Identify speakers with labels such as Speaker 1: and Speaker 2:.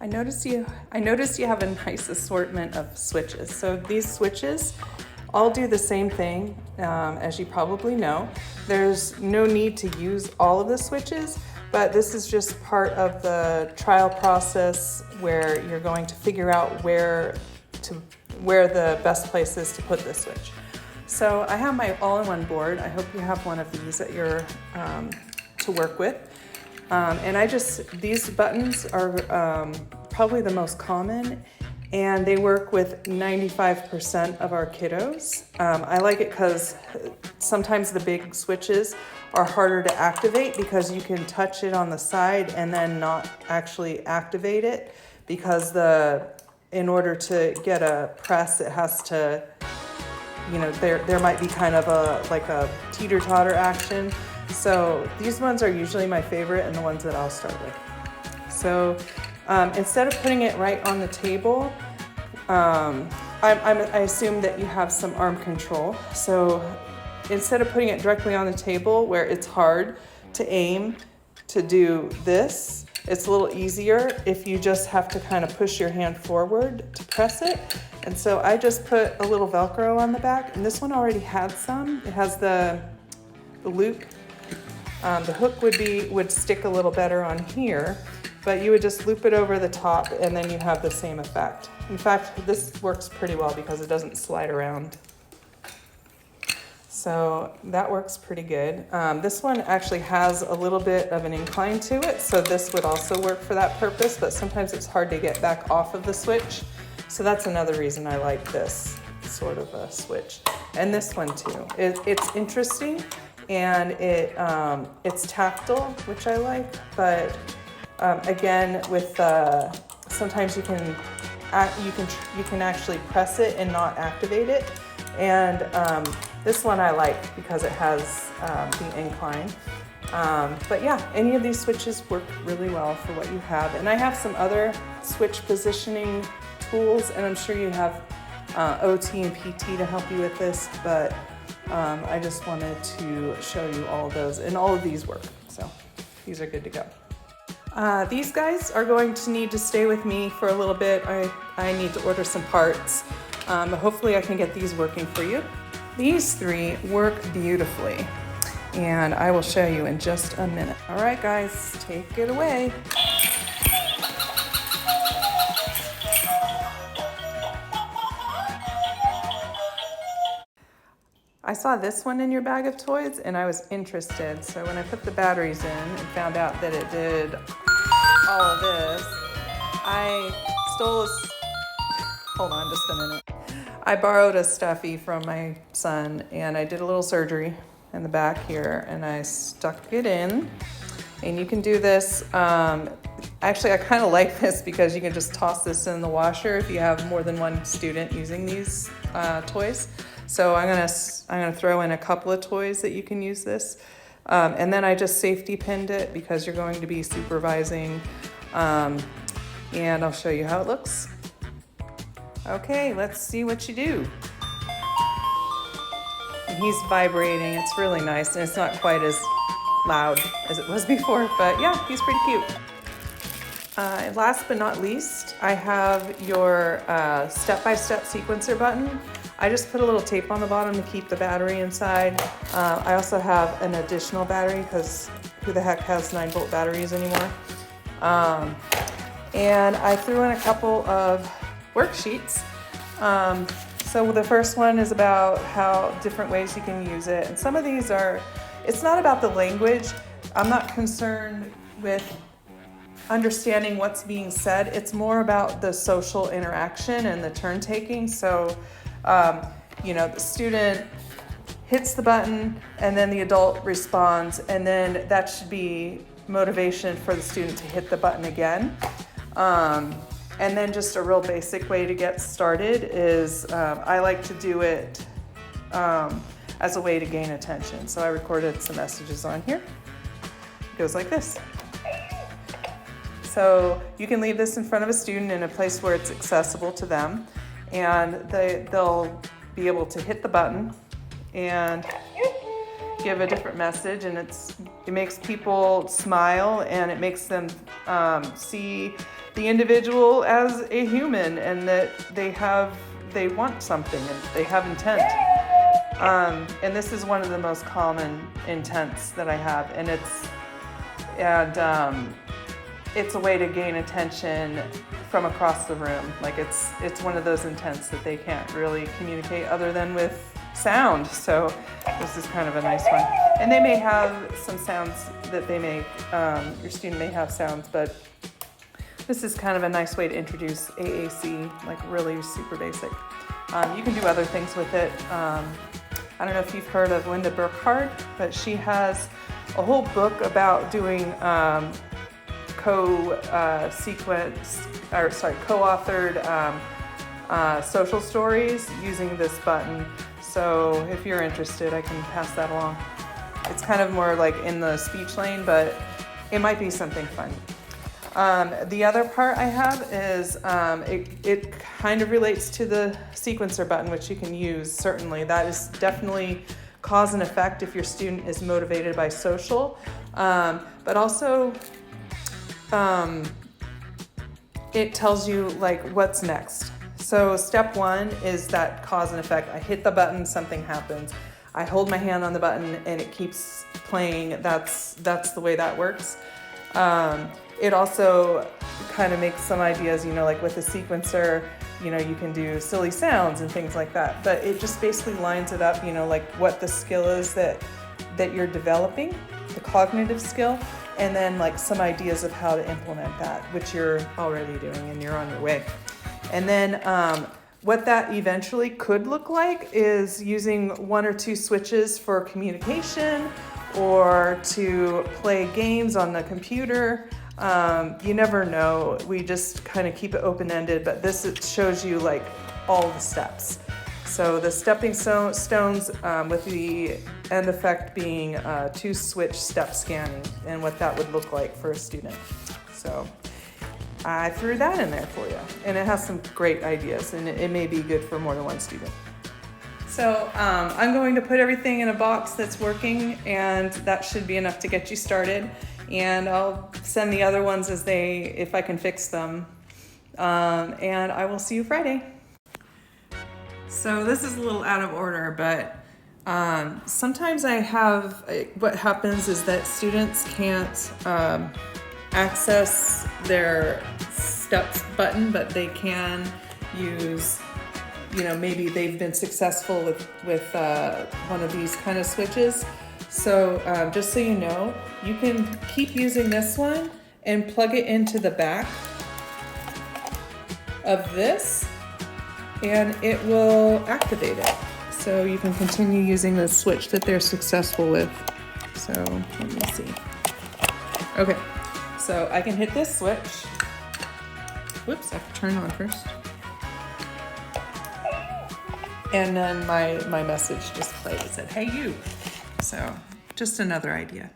Speaker 1: I noticed you have a nice assortment of switches. So these switches all do the same thing, as you probably know. There's no need to use all of the switches, but this is just part of the trial process where you're going to figure out where the best place is to put this switch. So I have my all-in-one board. I hope you have one of these at your to work with. And these buttons are probably the most common, and they work with 95% of our kiddos. I like it because sometimes the big switches are harder to activate because you can touch it on the side and then not actually activate it, because in order to get a press, it has to, there might be kind of a teeter-totter action. So these ones are usually my favorite and the ones that I'll start with. So instead of putting it right on the table, I assume that you have some arm control. So instead of putting it directly on the table where it's hard to aim to do this, it's a little easier if you just have to kind of push your hand forward to press it. And so I just put a little Velcro on the back, and this one already had some. It has the loop. The hook would stick a little better on here, but you would just loop it over the top and then you have the same effect. In fact, this works pretty well because it doesn't slide around. So that works pretty good. This one actually has a little bit of an incline to it, so this would also work for that purpose, but sometimes it's hard to get back off of the switch. So that's another reason I like this sort of a switch. And this one too. It's interesting, and it's tactile, which I like, but again, with sometimes you can actually press it and not activate it. And this one I like because it has the incline. But yeah, any of these switches work really well for what you have. And I have some other switch positioning tools, and I'm sure you have OT and PT to help you with this, but I just wanted to show you all of those, and all of these work. So these are good to go. These guys are going to need to stay with me for a little bit. I need to order some parts, but hopefully I can get these working for you. These three work beautifully, and I will show you in just a minute. All right, guys, take it away. I saw this one in your bag of toys and I was interested. So when I put the batteries in and found out that it did all of this, I hold on just a minute. I borrowed a stuffy from my son and I did a little surgery in the back here and I stuck it in. And you can do this, actually I kind of like this because you can just toss this in the washer if you have more than one student using these toys. So I'm gonna throw in a couple of toys that you can use this. And then I just safety pinned it because you're going to be supervising. And I'll show you how it looks. Okay, let's see what you do. And he's vibrating, it's really nice, and it's not quite as loud as it was before, but yeah, he's pretty cute. Last but not least, I have your step-by-step sequencer button. I just put a little tape on the bottom to keep the battery inside. I also have an additional battery because who the heck has 9-volt batteries anymore? And I threw in a couple of worksheets. So the first one is about how different ways you can use it. And some of these it's not about the language. I'm not concerned with understanding what's being said. It's more about the social interaction and the turn taking. So the student hits the button and then the adult responds, and then that should be motivation for the student to hit the button again. And then just a real basic way to get started is I like to do it as a way to gain attention. So I recorded some messages on here. It goes like this. So you can leave this in front of a student in a place where it's accessible to them, and they'll be able to hit the button and give a different message, and it makes people smile, and it makes them see the individual as a human, and that they want something and they have intent. And this is one of the most common intents that I have, and it's a way to gain attention from across the room. Like it's one of those intents that they can't really communicate other than with sound. So this is kind of a nice one. And they may have some sounds that they make, your student may have sounds, but this is kind of a nice way to introduce AAC, like really super basic. You can do other things with it. I don't know if you've heard of Linda Burkhardt, but she has a whole book about doing co-authored social stories using this button. So if you're interested, I can pass that along. It's kind of more like in the speech lane, but it might be something fun. The other part I have is it kind of relates to the sequencer button, which you can use, certainly. That is definitely cause and effect if your student is motivated by social, but also it tells you like what's next. So step one is that cause and effect. I hit the button, something happens. I hold my hand on the button and it keeps playing. That's the way that works. It also kind of makes some ideas, like with a sequencer, you can do silly sounds and things like that. But it just basically lines it up, like what the skill is that you're developing, the cognitive skill, and then like some ideas of how to implement that, which you're already doing and you're on your way. And then what that eventually could look like is using one or two switches for communication or to play games on the computer. You never know. We just kind of keep it open-ended, but it shows you like all the steps. So the stepping stones with the end effect being two switch step scanning and what that would look like for a student. So I threw that in there for you, and it has some great ideas, and it may be good for more than one student. So I'm going to put everything in a box that's working, and that should be enough to get you started. And I'll send the other ones if I can fix them. And I will see you Friday. So this is a little out of order, but sometimes what happens is that students can't access their steps button, but they can use, maybe they've been successful with one of these kind of switches. So just so you know, you can keep using this one and plug it into the back of this, and it will activate it. So you can continue using the switch that they're successful with. So let me see. Okay, so I can hit this switch. Whoops, I have to turn on first. And then my message just played. It said, "Hey, you." So just another idea.